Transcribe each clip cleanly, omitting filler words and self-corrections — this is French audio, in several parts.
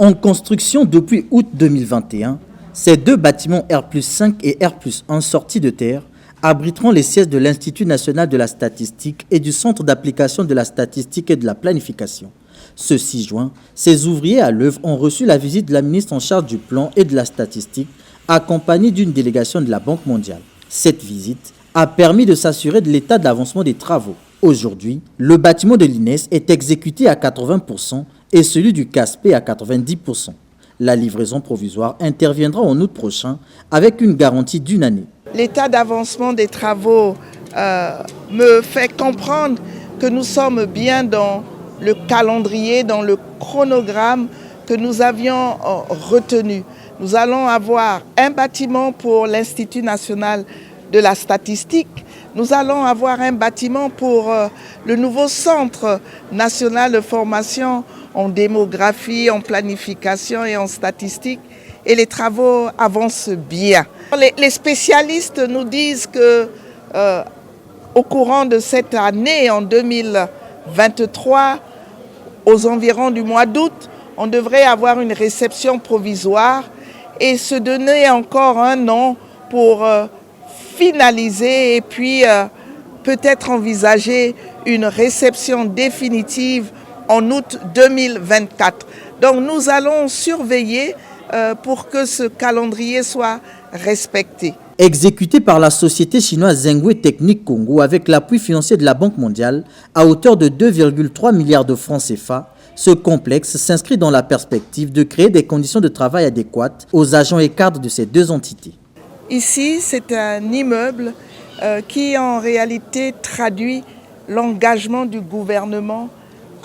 En construction depuis août 2021, ces deux bâtiments R+5 et R+1 sortis de terre abriteront les sièges de l'Institut national de la statistique et du Centre d'application de la statistique et de la planification. Ce 6 juin, ces ouvriers à l'œuvre ont reçu la visite de la ministre en charge du plan et de la statistique, accompagnée d'une délégation de la Banque mondiale. Cette visite a permis de s'assurer de l'état d'avancement des travaux. Aujourd'hui, le bâtiment de l'INES est exécuté à 80% et celui du CASP à 90%. La livraison provisoire interviendra en août prochain avec une garantie d'1 année. L'état d'avancement des travaux me fait comprendre que nous sommes bien dans le calendrier, dans le chronogramme que nous avions retenu. Nous allons avoir un bâtiment pour l'Institut national de la statistique. Nous allons avoir un bâtiment pour le nouveau Centre national de formation en démographie, en planification et en statistique. Et les travaux avancent bien. Les spécialistes nous disent que au courant de cette année, en 2023, aux environs du mois d'août, on devrait avoir une réception provisoire et se donner encore 1 an pour finaliser et puis peut-être envisager une réception définitive en août 2024. Donc nous allons surveiller pour que ce calendrier soit respecté. Exécuté par la société chinoise Zhengwei Technique Congo avec l'appui financier de la Banque mondiale à hauteur de 2,3 milliards de francs CFA, ce complexe s'inscrit dans la perspective de créer des conditions de travail adéquates aux agents et cadres de ces deux entités. Ici, c'est un immeuble qui en réalité traduit l'engagement du gouvernement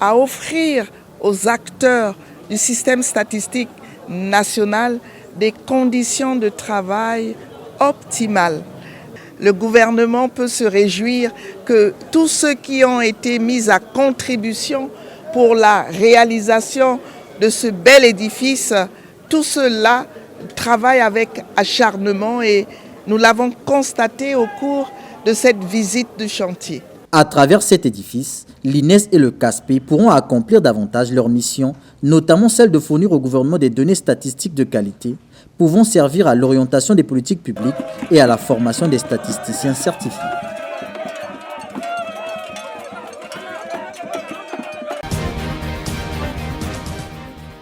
à offrir aux acteurs du système statistique national des conditions de travail optimales. Le gouvernement peut se réjouir que tous ceux qui ont été mis à contribution pour la réalisation de ce bel édifice, tout cela travaille avec acharnement et nous l'avons constaté au cours de cette visite du chantier. À travers cet édifice, l'INES et le CASP pourront accomplir davantage leur mission, notamment celle de fournir au gouvernement des données statistiques de qualité, pouvant servir à l'orientation des politiques publiques et à la formation des statisticiens certifiés.